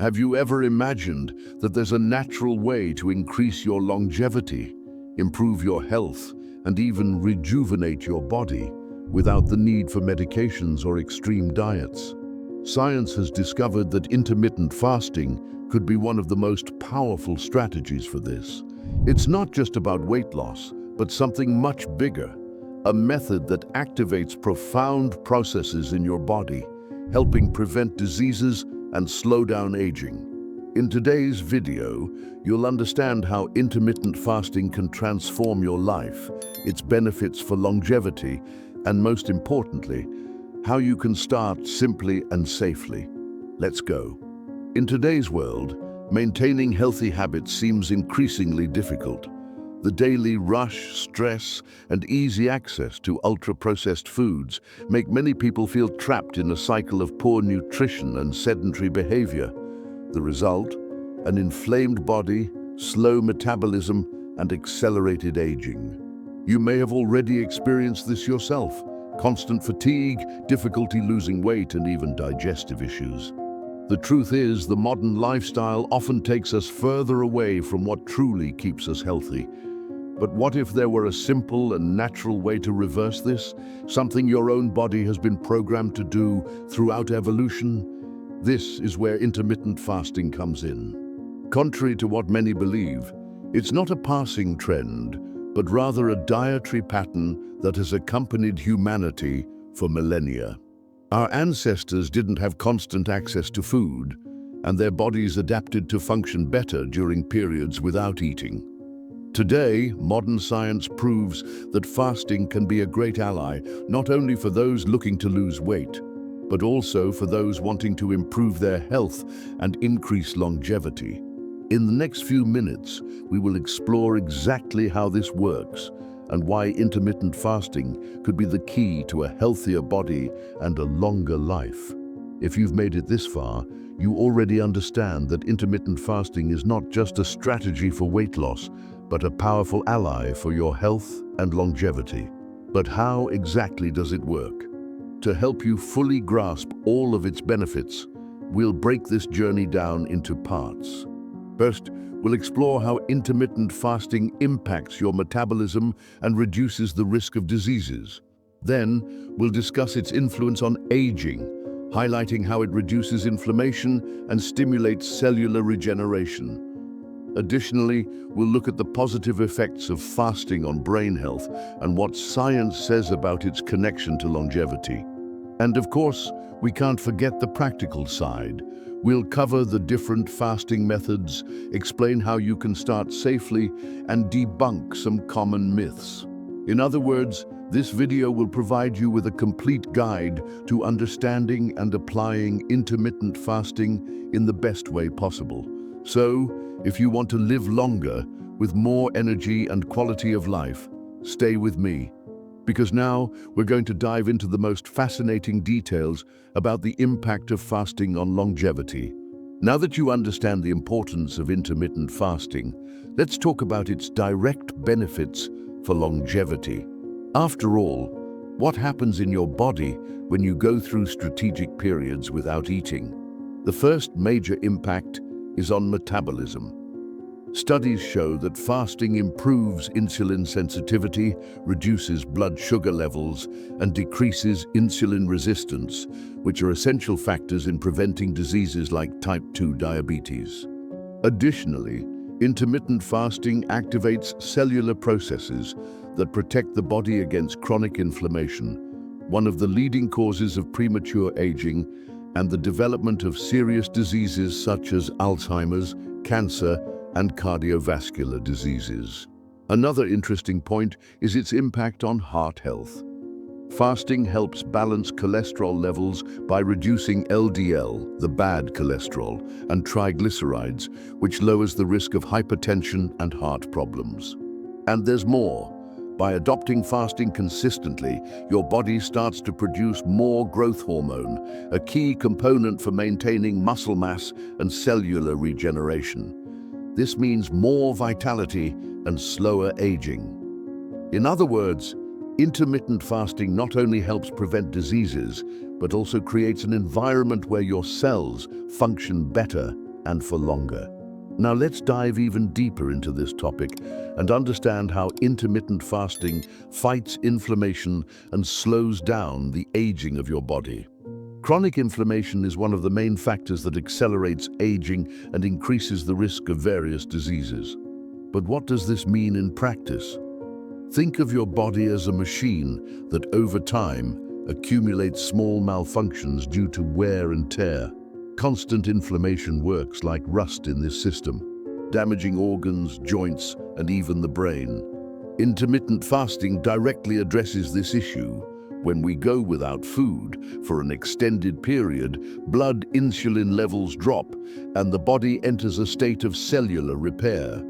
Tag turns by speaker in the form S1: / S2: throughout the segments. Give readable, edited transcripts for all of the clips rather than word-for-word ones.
S1: Have you ever imagined that there's a natural way to increase your longevity, improve your health, and even rejuvenate your body without the need for medications or extreme diets? Science has discovered that intermittent fasting could be one of the most powerful strategies for this. It's not just about weight loss, but something much bigger, a method that activates profound processes in your body, helping prevent diseases and slow down aging. In today's video, you'll understand how intermittent fasting can transform your life, its benefits for longevity, and most importantly, how you can start simply and safely. Let's go. In today's world, maintaining healthy habits seems increasingly difficult. The daily rush, stress, and easy access to ultra-processed foods make many people feel trapped in a cycle of poor nutrition and sedentary behavior. The result? An inflamed body, slow metabolism, and accelerated aging. You may have already experienced this yourself: constant fatigue, difficulty losing weight, and even digestive issues. The truth is, the modern lifestyle often takes us further away from what truly keeps us healthy. But what if there were a simple and natural way to reverse this? Something your own body has been programmed to do throughout evolution? This is where intermittent fasting comes in. Contrary to what many believe, it's not a passing trend, but rather a dietary pattern that has accompanied humanity for millennia. Our ancestors didn't have constant access to food, and their bodies adapted to function better during periods without eating. Today, modern science proves that fasting can be a great ally, not only for those looking to lose weight, but also for those wanting to improve their health and increase longevity. In the next few minutes, we will explore exactly how this works and why intermittent fasting could be the key to a healthier body and a longer life. If you've made it this far, you already understand that intermittent fasting is not just a strategy for weight loss, but a powerful ally for your health and longevity. But how exactly does it work? To help you fully grasp all of its benefits, we'll break this journey down into parts. First, we'll explore how intermittent fasting impacts your metabolism and reduces the risk of diseases. Then, we'll discuss its influence on aging, highlighting how it reduces inflammation and stimulates cellular regeneration. Additionally, we'll look at the positive effects of fasting on brain health and what science says about its connection to longevity. And of course, we can't forget the practical side. We'll cover the different fasting methods, explain how you can start safely, and debunk some common myths. In other words, this video will provide you with a complete guide to understanding and applying intermittent fasting in the best way possible. So, if you want to live longer with more energy and quality of life, stay with me. Because now we're going to dive into the most fascinating details about the impact of fasting on longevity. Now that you understand the importance of intermittent fasting, let's talk about its direct benefits for longevity. After all, what happens in your body when you go through strategic periods without eating? The first major impact is on metabolism. Studies show that fasting improves insulin sensitivity, reduces blood sugar levels, and decreases insulin resistance, which are essential factors in preventing diseases like type 2 diabetes. Additionally, intermittent fasting activates cellular processes that protect the body against chronic inflammation, one of the leading causes of premature aging and the development of serious diseases such as Alzheimer's, cancer, and cardiovascular diseases. Another interesting point is its impact on heart health. Fasting helps balance cholesterol levels by reducing LDL, the bad cholesterol, and triglycerides, which lowers the risk of hypertension and heart problems. And there's more. By adopting fasting consistently, your body starts to produce more growth hormone, a key component for maintaining muscle mass and cellular regeneration. This means more vitality and slower aging. In other words, intermittent fasting not only helps prevent diseases, but also creates an environment where your cells function better and for longer. Now let's dive even deeper into this topic and understand how intermittent fasting fights inflammation and slows down the aging of your body. Chronic inflammation is one of the main factors that accelerates aging and increases the risk of various diseases. But what does this mean in practice? Think of your body as a machine that over time accumulates small malfunctions due to wear and tear. Constant inflammation works like rust in this system, damaging organs, joints, and even the brain. Intermittent fasting directly addresses this issue. When we go without food for an extended period, blood insulin levels drop and the body enters a state of cellular repair.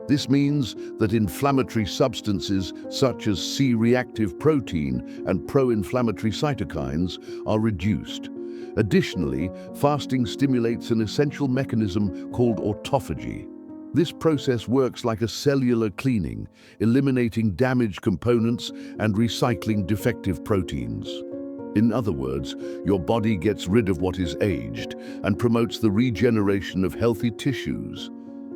S1: This means that inflammatory substances such as C-reactive protein and pro-inflammatory cytokines are reduced. Additionally, fasting stimulates an essential mechanism called autophagy. This process works like a cellular cleaning, eliminating damaged components and recycling defective proteins. In other words, your body gets rid of what is aged and promotes the regeneration of healthy tissues.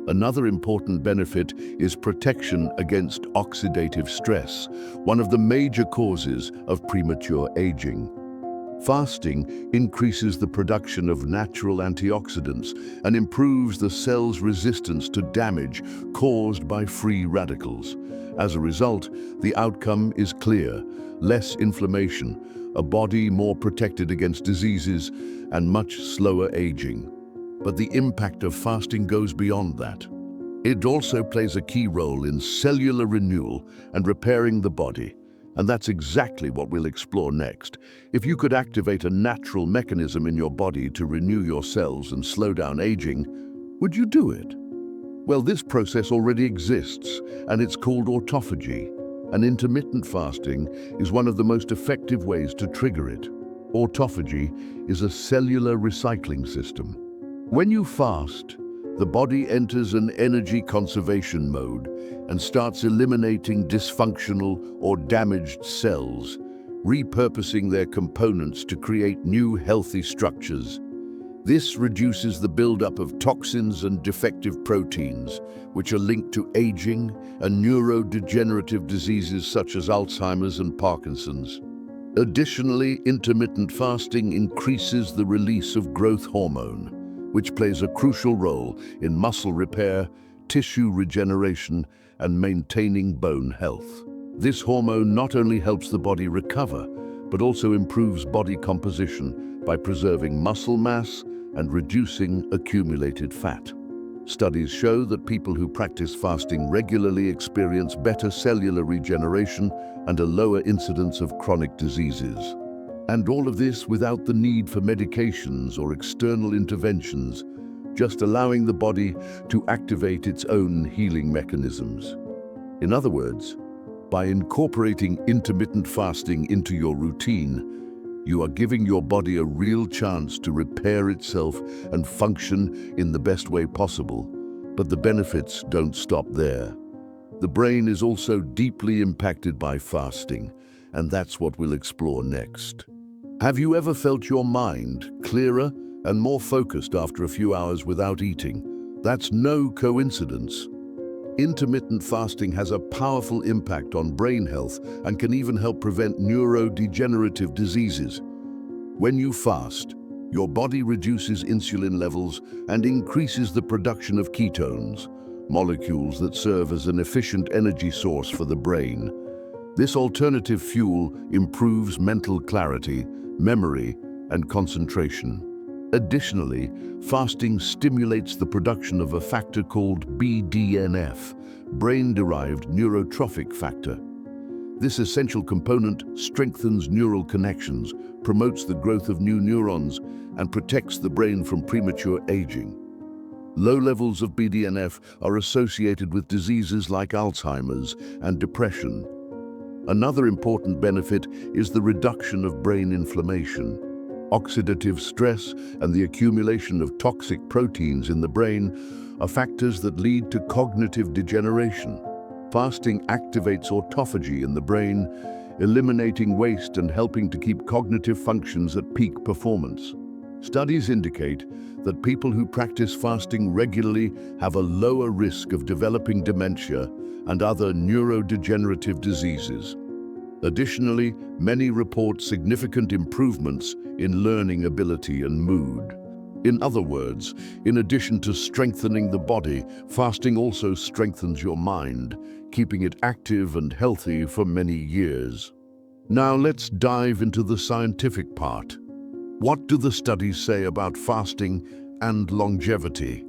S1: Another important benefit is protection against oxidative stress, one of the major causes of premature aging. Fasting increases the production of natural antioxidants and improves the cell's resistance to damage caused by free radicals. As a result, the outcome is clear: less inflammation, a body more protected against diseases, and much slower aging. But the impact of fasting goes beyond that. It also plays a key role in cellular renewal and repairing the body. And that's exactly what we'll explore next. If you could activate a natural mechanism in your body to renew your cells and slow down aging, would you do it? Well, this process already exists, and it's called autophagy. And intermittent fasting is one of the most effective ways to trigger it. Autophagy is a cellular recycling system. When you fast, the body enters an energy conservation mode and starts eliminating dysfunctional or damaged cells, repurposing their components to create new healthy structures. This reduces the buildup of toxins and defective proteins, which are linked to aging and neurodegenerative diseases such as Alzheimer's and Parkinson's. Additionally, intermittent fasting increases the release of growth hormone, which plays a crucial role in muscle repair, tissue regeneration, and maintaining bone health. This hormone not only helps the body recover, but also improves body composition by preserving muscle mass and reducing accumulated fat. Studies show that people who practice fasting regularly experience better cellular regeneration and a lower incidence of chronic diseases. And all of this without the need for medications or external interventions, just allowing the body to activate its own healing mechanisms. In other words, by incorporating intermittent fasting into your routine, you are giving your body a real chance to repair itself and function in the best way possible. But the benefits don't stop there. The brain is also deeply impacted by fasting, and that's what we'll explore next. Have you ever felt your mind clearer and more focused after a few hours without eating? That's no coincidence. Intermittent fasting has a powerful impact on brain health and can even help prevent neurodegenerative diseases. When you fast, your body reduces insulin levels and increases the production of ketones, molecules that serve as an efficient energy source for the brain. This alternative fuel improves mental clarity, memory, and concentration. Additionally, fasting stimulates the production of a factor called BDNF, brain-derived neurotrophic factor. This essential component strengthens neural connections, promotes the growth of new neurons, and protects the brain from premature aging. Low levels of BDNF are associated with diseases like Alzheimer's and depression. Another important benefit is the reduction of brain inflammation. Oxidative stress and the accumulation of toxic proteins in the brain are factors that lead to cognitive degeneration. Fasting activates autophagy in the brain, eliminating waste and helping to keep cognitive functions at peak performance. Studies indicate that people who practice fasting regularly have a lower risk of developing dementia and other neurodegenerative diseases. Additionally, many report significant improvements in learning ability and mood. In other words, in addition to strengthening the body, fasting also strengthens your mind, keeping it active and healthy for many years. Now let's dive into the scientific part. What do the studies say about fasting and longevity?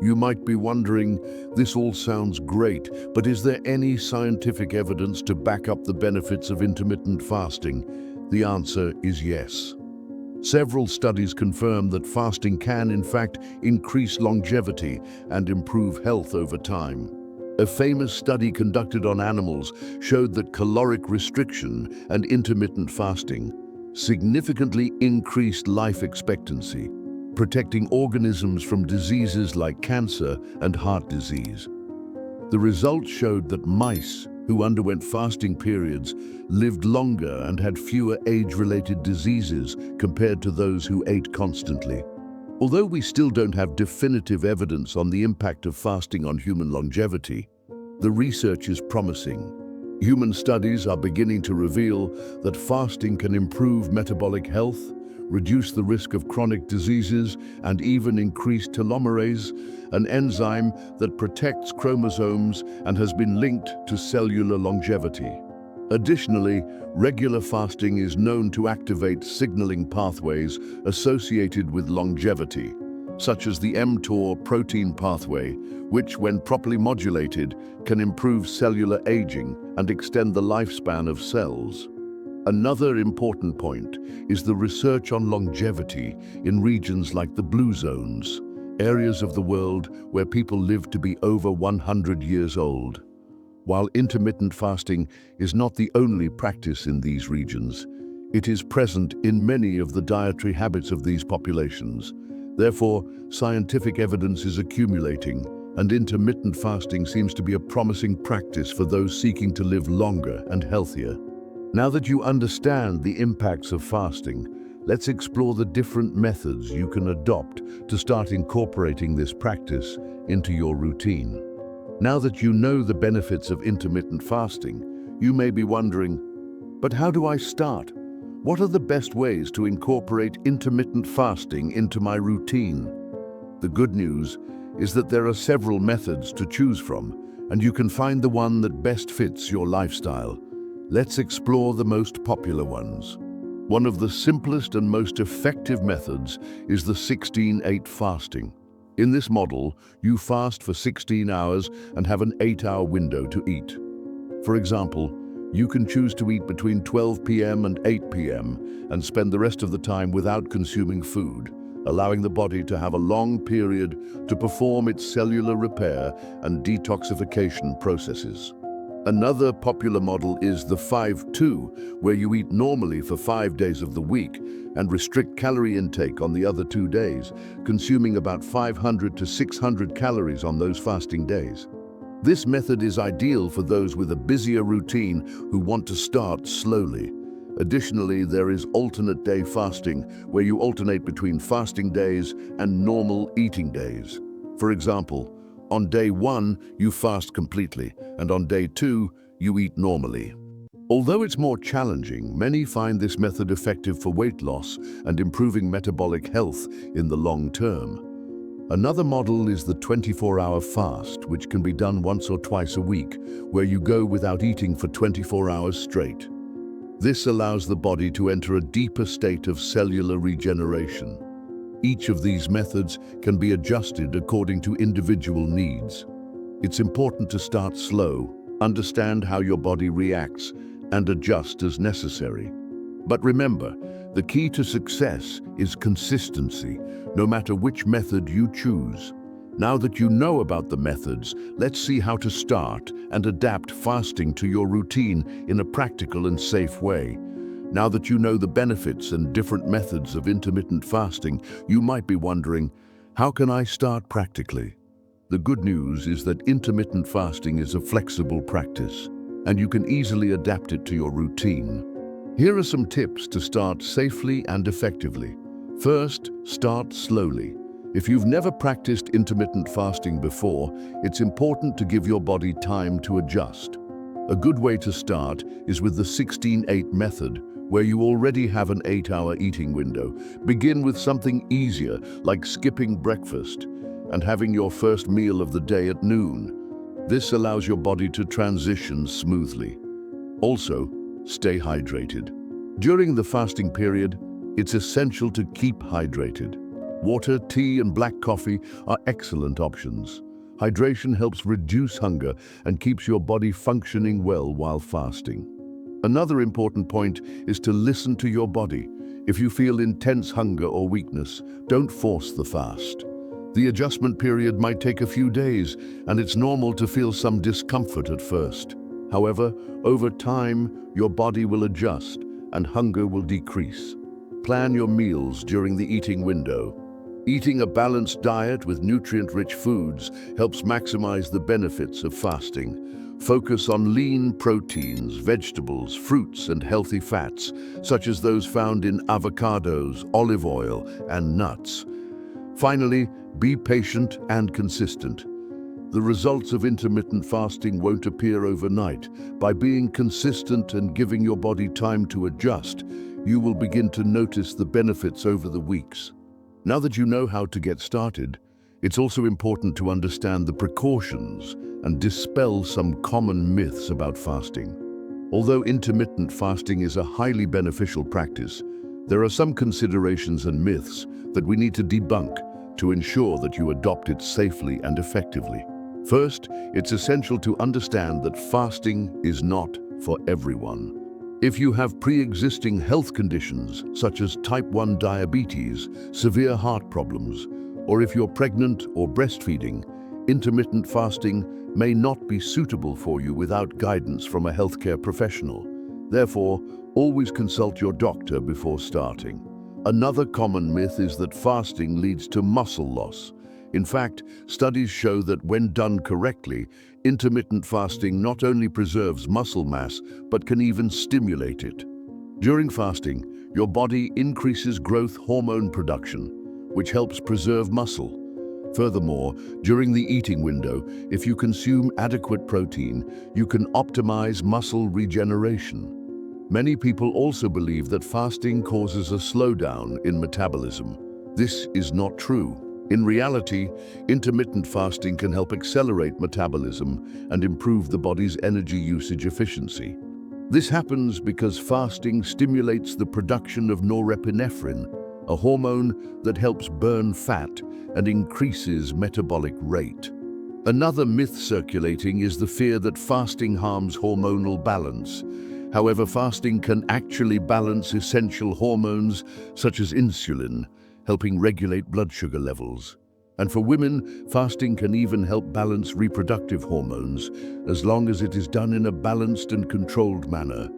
S1: You might be wondering, this all sounds great, but is there any scientific evidence to back up the benefits of intermittent fasting? The answer is yes. Several studies confirm that fasting can, in fact, increase longevity and improve health over time. A famous study conducted on animals showed that caloric restriction and intermittent fasting significantly increased life expectancy, protecting organisms from diseases like cancer and heart disease. The results showed that mice who underwent fasting periods lived longer and had fewer age-related diseases compared to those who ate constantly. Although we still don't have definitive evidence on the impact of fasting on human longevity, the research is promising. Human studies are beginning to reveal that fasting can improve metabolic health, reduce the risk of chronic diseases, and even increase telomerase, an enzyme that protects chromosomes and has been linked to cellular longevity. Additionally, regular fasting is known to activate signaling pathways associated with longevity, such as the mTOR protein pathway, which, when properly modulated, can improve cellular aging and extend the lifespan of cells. Another important point is the research on longevity in regions like the blue zones, areas of the world where people live to be over 100 years old. While intermittent fasting is not the only practice in these regions, it is present in many of the dietary habits of these populations. Therefore, scientific evidence is accumulating, and intermittent fasting seems to be a promising practice for those seeking to live longer and healthier. Now that you understand the impacts of fasting, let's explore the different methods you can adopt to start incorporating this practice into your routine. Now that you know the benefits of intermittent fasting, you may be wondering, but how do I start? What are the best ways to incorporate intermittent fasting into my routine? The good news is that there are several methods to choose from, and you can find the one that best fits your lifestyle. Let's explore the most popular ones. One of the simplest and most effective methods is the 16-8 fasting. In this model, you fast for 16 hours and have an 8-hour window to eat. For example, you can choose to eat between 12 p.m. and 8 p.m. and spend the rest of the time without consuming food, allowing the body to have a long period to perform its cellular repair and detoxification processes. Another popular model is the 5-2, where you eat normally for 5 days of the week and restrict calorie intake on the other 2 days, consuming about 500 to 600 calories on those fasting days. This method is ideal for those with a busier routine who want to start slowly. Additionally, there is alternate day fasting, where you alternate between fasting days and normal eating days. For example, on day 1, you fast completely, and on day 2, you eat normally. Although it's more challenging, many find this method effective for weight loss and improving metabolic health in the long term. Another model is the 24-hour fast, which can be done once or twice a week, where you go without eating for 24 hours straight. This allows the body to enter a deeper state of cellular regeneration. Each of these methods can be adjusted according to individual needs. It's important to start slow, understand how your body reacts, and adjust as necessary. But remember, the key to success is consistency, no matter which method you choose. Now that you know about the methods, let's see how to start and adapt fasting to your routine in a practical and safe way. Now that you know the benefits and different methods of intermittent fasting, you might be wondering, how can I start practically? The good news is that intermittent fasting is a flexible practice, and you can easily adapt it to your routine. Here are some tips to start safely and effectively. First, start slowly. If you've never practiced intermittent fasting before, it's important to give your body time to adjust. A good way to start is with the 16-8 method, where you already have an 8-hour eating window. Begin with something easier, like skipping breakfast and having your first meal of the day at noon. This allows your body to transition smoothly. Also, stay hydrated. During the fasting period, it's essential to keep hydrated. Water, tea, and black coffee are excellent options. Hydration helps reduce hunger and keeps your body functioning well while fasting. Another important point is to listen to your body. If you feel intense hunger or weakness, don't force the fast. The adjustment period might take a few days, and it's normal to feel some discomfort at first. However, over time, your body will adjust and hunger will decrease. Plan your meals during the eating window. Eating a balanced diet with nutrient-rich foods helps maximize the benefits of fasting. Focus on lean proteins, vegetables, fruits, and healthy fats, such as those found in avocados, olive oil, and nuts. Finally, be patient and consistent. The results of intermittent fasting won't appear overnight. By being consistent and giving your body time to adjust, you will begin to notice the benefits over the weeks. Now that you know how to get started, it's also important to understand the precautions and dispel some common myths about fasting. Although intermittent fasting is a highly beneficial practice, there are some considerations and myths that we need to debunk to ensure that you adopt it safely and effectively. First, it's essential to understand that fasting is not for everyone. If you have pre-existing health conditions such as type 1 diabetes, severe heart problems, or if you're pregnant or breastfeeding, intermittent fasting may not be suitable for you without guidance from a healthcare professional. Therefore, always consult your doctor before starting. Another common myth is that fasting leads to muscle loss. In fact, studies show that when done correctly, intermittent fasting not only preserves muscle mass, but can even stimulate it. During fasting, your body increases growth hormone production, which helps preserve muscle. Furthermore, during the eating window, if you consume adequate protein, you can optimize muscle regeneration. Many people also believe that fasting causes a slowdown in metabolism. This is not true. In reality, intermittent fasting can help accelerate metabolism and improve the body's energy usage efficiency. This happens because fasting stimulates the production of norepinephrine, a hormone that helps burn fat and increases metabolic rate. Another myth circulating is the fear that fasting harms hormonal balance. However, fasting can actually balance essential hormones such as insulin, helping regulate blood sugar levels. And for women, fasting can even help balance reproductive hormones, as long as it is done in a balanced and controlled manner.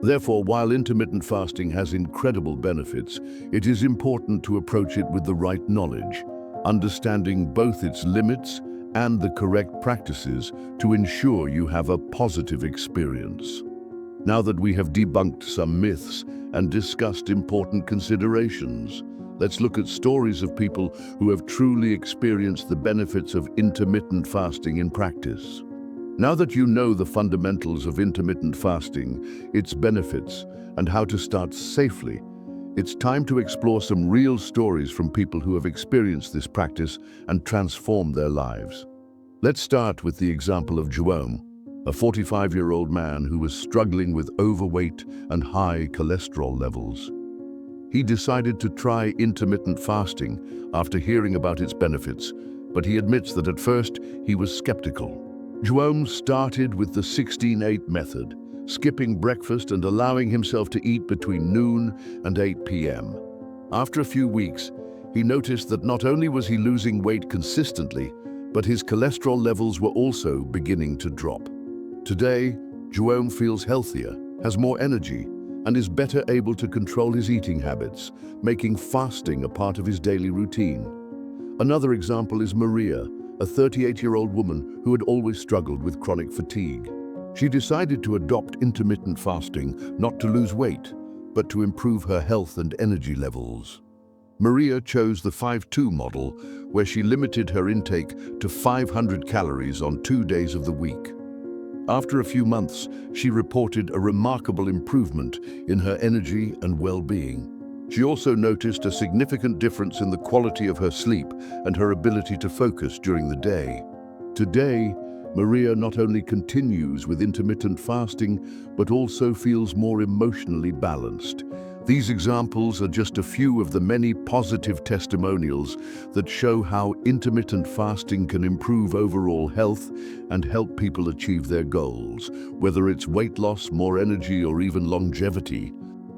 S1: Therefore, while intermittent fasting has incredible benefits, it is important to approach it with the right knowledge, understanding both its limits and the correct practices to ensure you have a positive experience. Now that we have debunked some myths and discussed important considerations, let's look at stories of people who have truly experienced the benefits of intermittent fasting in practice. Now that you know the fundamentals of intermittent fasting, its benefits, and how to start safely, it's time to explore some real stories from people who have experienced this practice and transformed their lives. Let's start with the example of Jerome, a 45-year-old man who was struggling with overweight and high cholesterol levels. He decided to try intermittent fasting after hearing about its benefits, but he admits that at first he was skeptical. Jerome started with the 16-8 method, skipping breakfast and allowing himself to eat between noon and 8 p.m. After a few weeks, he noticed that not only was he losing weight consistently, but his cholesterol levels were also beginning to drop. Today, Jerome feels healthier, has more energy, and is better able to control his eating habits, making fasting a part of his daily routine. Another example is Maria, a 38-year-old woman who had always struggled with chronic fatigue. She decided to adopt intermittent fasting not to lose weight, but to improve her health and energy levels. Maria chose the 5-2 model, where she limited her intake to 500 calories on 2 days of the week. After a few months, she reported a remarkable improvement in her energy and well-being. She also noticed a significant difference in the quality of her sleep and her ability to focus during the day. Today, Maria not only continues with intermittent fasting, but also feels more emotionally balanced. These examples are just a few of the many positive testimonials that show how intermittent fasting can improve overall health and help people achieve their goals, whether it's weight loss, more energy, or even longevity.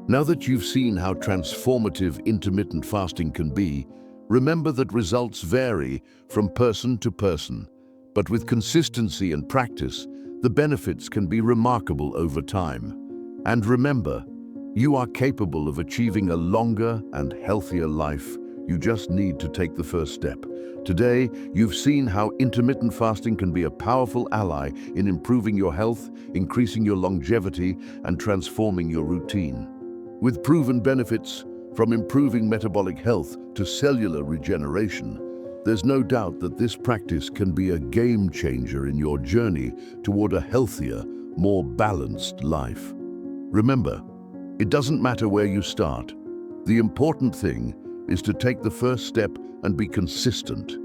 S1: Now that you've seen how transformative intermittent fasting can be, remember that results vary from person to person. But with consistency and practice, the benefits can be remarkable over time. And remember, you are capable of achieving a longer and healthier life. You just need to take the first step. Today, you've seen how intermittent fasting can be a powerful ally in improving your health, increasing your longevity, and transforming your routine. With proven benefits, from improving metabolic health to cellular regeneration, there's no doubt that this practice can be a game changer in your journey toward a healthier, more balanced life. Remember, it doesn't matter where you start. The important thing is to take the first step and be consistent.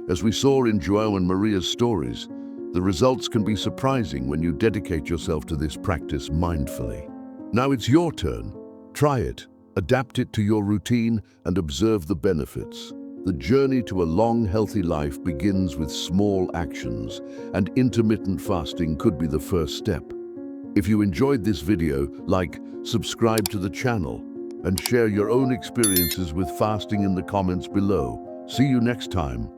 S1: As we saw in João and Maria's stories, the results can be surprising when you dedicate yourself to this practice mindfully. Now it's your turn. Try it, adapt it to your routine, and observe the benefits. The journey to a long, healthy life begins with small actions, and intermittent fasting could be the first step. If you enjoyed this video, like, subscribe to the channel, and share your own experiences with fasting in the comments below. See you next time.